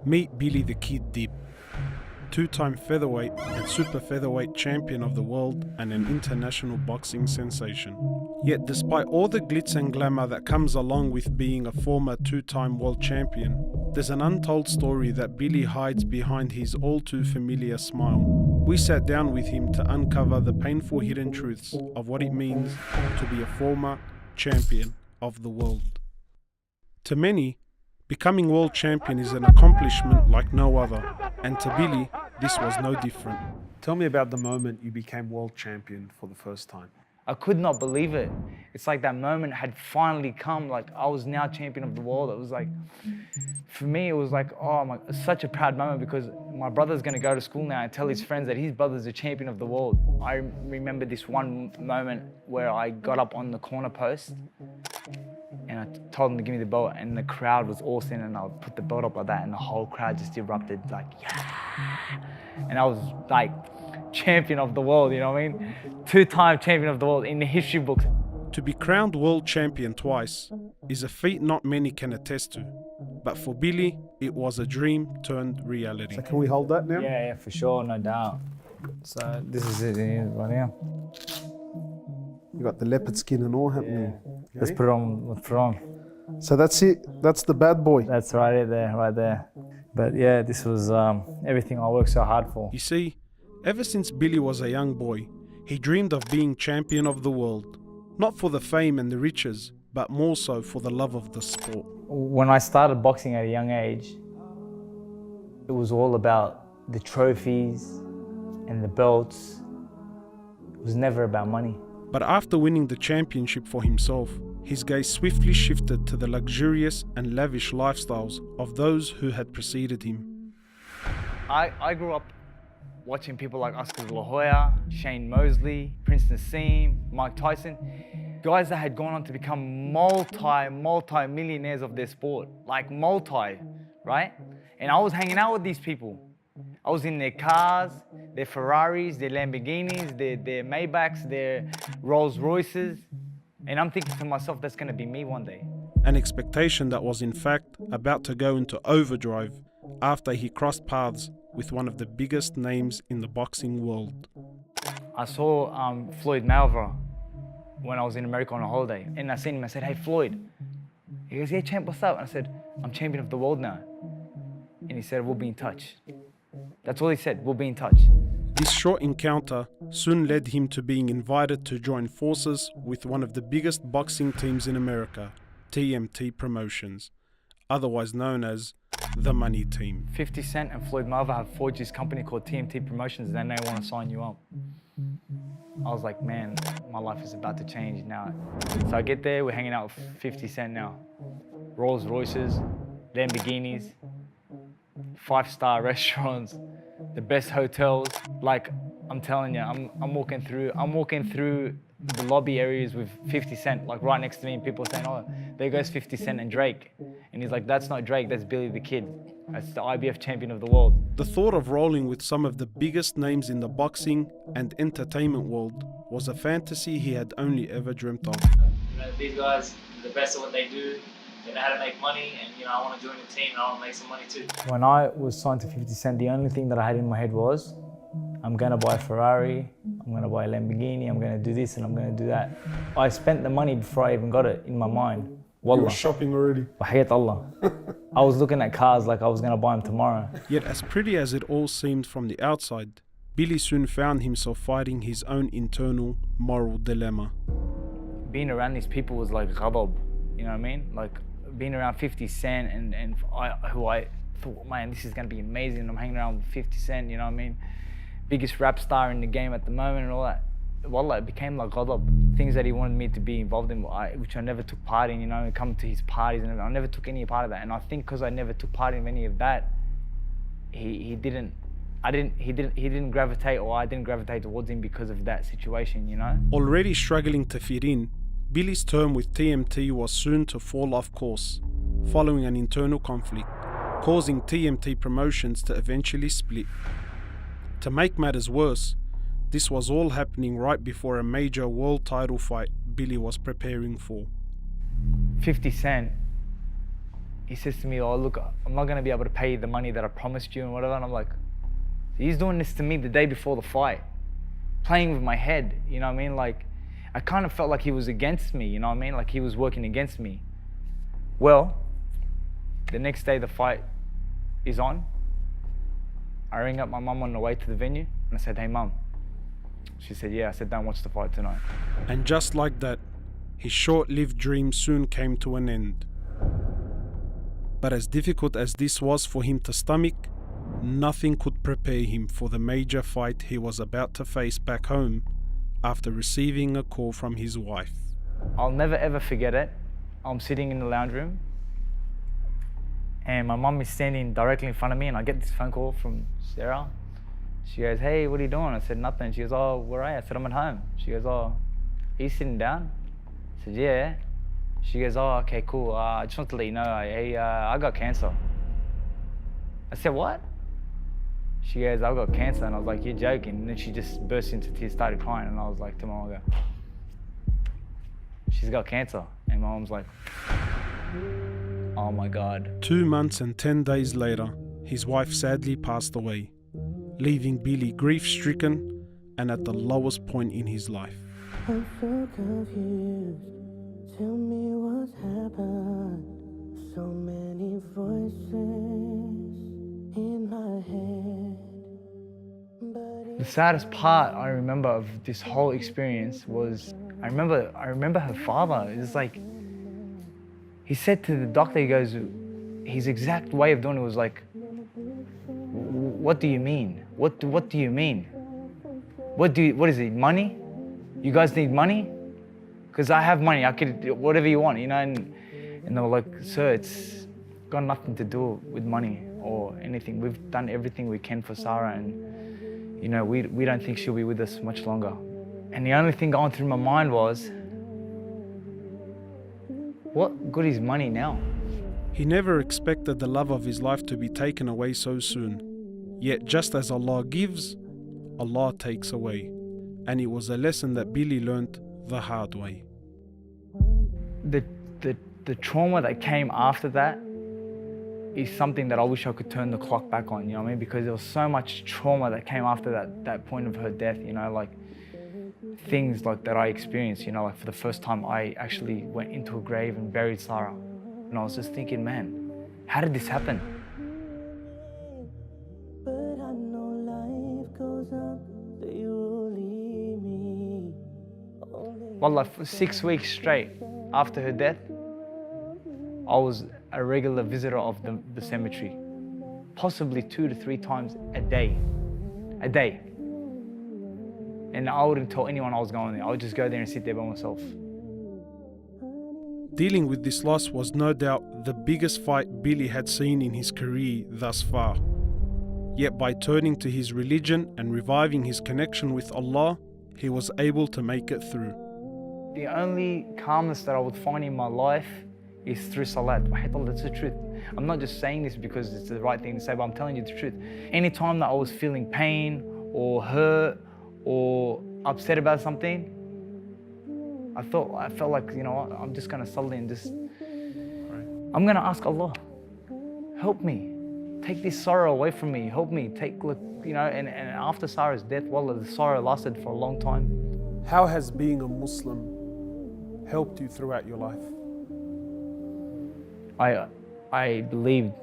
Meet Billy the Kid Dip, two-time featherweight and super featherweight champion of the world and an international boxing sensation. Yet despite all the glitz and glamour that comes along with being a former two-time world champion, there's an untold story that Billy hides behind his all-too-familiar smile. We sat down with him to uncover the painful hidden truths of what it means to be a former champion of the world. To many, becoming world champion is an accomplishment like no other, and to Billy, this was no different. Tell me about the moment you became world champion for the first time. I could not believe it. It's like that moment had finally come, like I was now champion of the world. It was like, for me, it was like, oh my, such a proud moment because my brother's gonna go to school now and tell his friends that his brother's a champion of the world. I remember this one moment where I got up on the corner post and I told him to give me the belt and the crowd was all singing and I put the belt up like that and the whole crowd just erupted like, yeah. And I was like, champion of the world, you know what I mean? Two-time champion of the world in the history books. To be crowned world champion twice is a feat not many can attest to. But for Billy, it was a dream turned reality. So can we hold that now? Yeah, for sure, no doubt. So this is it right now. You got the leopard skin and all happening. Yeah. Let's put it on. So that's it. That's the bad boy. That's right there. But yeah, this was everything I worked so hard for. You see, ever since Billy was a young boy, he dreamed of being champion of the world. Not for the fame and the riches, but more so for the love of the sport. When I started boxing at a young age, it was all about the trophies and the belts. It was never about money. But after winning the championship for himself, his gaze swiftly shifted to the luxurious and lavish lifestyles of those who had preceded him. I grew up watching people like Oscar De La Hoya, Shane Mosley, Prince Nassim, Mike Tyson, guys that had gone on to become multi-millionaires of their sport, like right? And I was hanging out with these people. I was in their cars, their Ferraris, their Lamborghinis, their Maybachs, their Rolls Royces, and I'm thinking to myself, that's gonna be me one day. An expectation that was in fact about to go into overdrive after he crossed paths with one of the biggest names in the boxing world. I saw Floyd Mayweather when I was in America on a holiday, and I seen him, I said, hey Floyd. He goes, yeah champ, what's up? And I said, I'm champion of the world now. And he said, we'll be in touch. That's all he said, we'll be in touch. This short encounter soon led him to being invited to join forces with one of the biggest boxing teams in America, TMT Promotions, otherwise known as the Money Team. 50 Cent and Floyd Mayweather have forged this company called TMT Promotions and then they want to sign you up. I was like, man, my life is about to change now. So I get there, we're hanging out with 50 Cent now. Rolls Royces, Lamborghinis, 5-star restaurants, the best hotels. Like, I'm telling you, I'm walking through the lobby areas with 50 Cent, like right next to me, and people saying, oh, there goes 50 Cent and Drake. And he's like, that's not Drake, that's Billy the Kid. That's the IBF champion of the world. The thought of rolling with some of the biggest names in the boxing and entertainment world was a fantasy he had only ever dreamt of. You know, these guys are the best at what they do. They know how to make money, and you know, I want to join the team and I want to make some money too. When I was signed to 50 Cent, the only thing that I had in my head was, I'm gonna buy a Ferrari, I'm gonna buy a Lamborghini, I'm gonna do this and I'm gonna do that. I spent the money before I even got it in my mind. Wallah. You were shopping already? Wahayat Allah. I was looking at cars like I was gonna buy them tomorrow. Yet as pretty as it all seemed from the outside, Billy soon found himself fighting his own internal moral dilemma. Being around these people was like ghadab, you know what I mean? Like being around 50 Cent and who I thought, man, this is gonna be amazing. I'm hanging around with 50 Cent, you know what I mean? Biggest rap star in the game at the moment and all that. Wallah, it became like ghadab. Things that he wanted me to be involved in, which I never took part in, you know, come to his parties and I never took any part of that. And I think because I never took part in any of that, he didn't gravitate, or I didn't gravitate towards him because of that situation, you know? Already struggling to fit in, Billy's term with TMT was soon to fall off course, following an internal conflict, causing TMT Promotions to eventually split. To make matters worse, this was all happening right before a major world title fight Billy was preparing for. 50 Cent, he says to me, oh look, I'm not gonna be able to pay you the money that I promised you and whatever. And I'm like, he's doing this to me the day before the fight, playing with my head, you know what I mean? Like, I kind of felt like he was against me, you know what I mean? Like he was working against me. Well, the next day the fight is on. I ring up my mum on the way to the venue and I said, hey mum. She said, yeah. I said, don't watch the fight tonight. And just like that, his short-lived dream soon came to an end. But as difficult as this was for him to stomach, nothing could prepare him for the major fight he was about to face back home after receiving a call from his wife. I'll never ever forget it. I'm sitting in the lounge room and my mum is standing directly in front of me and I get this phone call from Sarah. She goes, hey, what are you doing? I said, nothing. She goes, oh, where are you? I said, I'm at home. She goes, oh, are you sitting down? I said, yeah. She goes, oh, okay, cool. I just want to let you know, I got cancer. I said, what? She goes, I've got cancer. And I was like, you're joking. And then she just burst into tears, started crying. And I was like to my mom, I go, she's got cancer. And my mom's like, oh my God. 2 months and 10 days later, his wife sadly passed away, leaving Billy grief-stricken and at the lowest point in his life. I'm so confused. Tell me what's happened. So many voices in my head. The saddest part I remember of this whole experience was I remember her father. It's like he said to the doctor, he goes, his exact way of doing it was like, what do you mean? What do you mean? What is it, money? You guys need money? Because I have money, I could, whatever you want, you know? And they were like, sir, it's got nothing to do with money or anything. We've done everything we can for Sarah and, you know, we don't think she'll be with us much longer. And the only thing going through my mind was, what good is money now? He never expected the love of his life to be taken away so soon. Yet just as Allah gives, Allah takes away. And it was a lesson that Billy learnt the hard way. The trauma that came after that is something that I wish I could turn the clock back on, you know what I mean? Because there was so much trauma that came after that point of her death, you know, like things like that I experienced, you know, like for the first time I actually went into a grave and buried Sarah. And I was just thinking, man, how did this happen? But I know life goes on, they will leave me. Well, like for 6 weeks straight after her death, I was a regular visitor of the cemetery, possibly 2 to 3 times a day. And I wouldn't tell anyone I was going there. I would just go there and sit there by myself. Dealing with this loss was no doubt the biggest fight Billy had seen in his career thus far. Yet by turning to his religion and reviving his connection with Allah, he was able to make it through. The only calmness that I would find in my life is through salat. That's the truth. I'm not just saying this because it's the right thing to say, but I'm telling you the truth. Anytime that I was feeling pain or hurt or upset about something, I felt like, you know what, I'm just gonna salat and just, I'm gonna ask Allah, help me, take this sorrow away from me, help me, you know, and after Sarah's death, wallah, the sorrow lasted for a long time. How has being a Muslim helped you throughout your life? I believed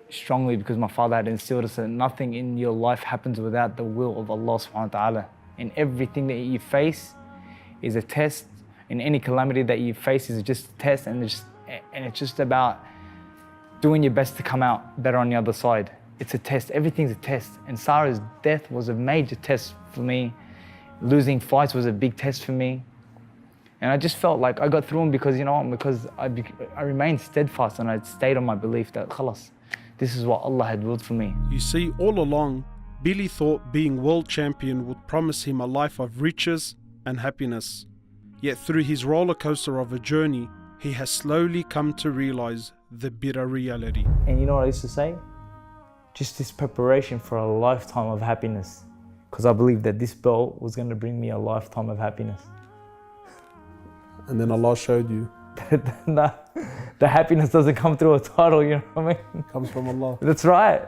strongly because my father had instilled us that nothing in your life happens without the will of Allah subhanahu wa ta'ala. And everything that you face is a test, and any calamity that you face is just a test, and it's just about doing your best to come out better on the other side. It's a test, everything's a test. And Sarah's death was a major test for me. Losing fights was a big test for me. And I just felt like I got through them because, you know, because I remained steadfast and I stayed on my belief that, khalas, this is what Allah had willed for me. You see, all along, Billy thought being world champion would promise him a life of riches and happiness. Yet through his roller coaster of a journey, he has slowly come to realize the bitter reality. And you know what I used to say? Just this preparation for a lifetime of happiness. Because I believed that this belt was going to bring me a lifetime of happiness. And then Allah showed you. the happiness doesn't come through a title, you know what I mean? Comes from Allah. That's right.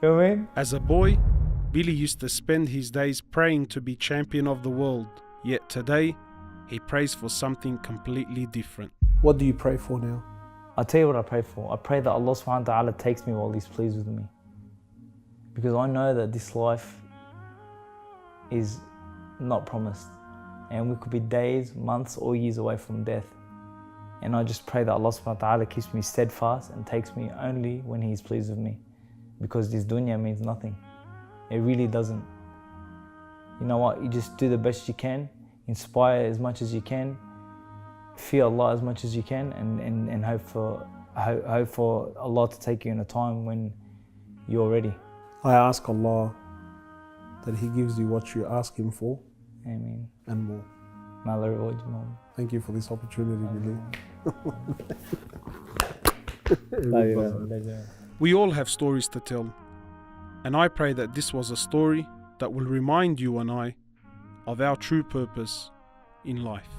You know what I mean? As a boy, Billy used to spend his days praying to be champion of the world. Yet today, he prays for something completely different. What do you pray for now? I'll tell you what I pray for. I pray that Allah subhanahu wa ta'ala takes me while He's pleased with me. Because I know that this life is not promised. And we could be days, months, or years away from death. And I just pray that Allah subhanahu wa ta'ala keeps me steadfast and takes me only when He's pleased with me. Because this dunya means nothing. It really doesn't. You know what? You just do the best you can, inspire as much as you can, fear Allah as much as you can, and hope for Allah to take you in a time when you're ready. I ask Allah that He gives you what you ask Him for. Ameen. And more. May Allah reward you, Mom. Thank you for this opportunity, Billy. We all have stories to tell, and I pray that this was a story that will remind you and I of our true purpose in life.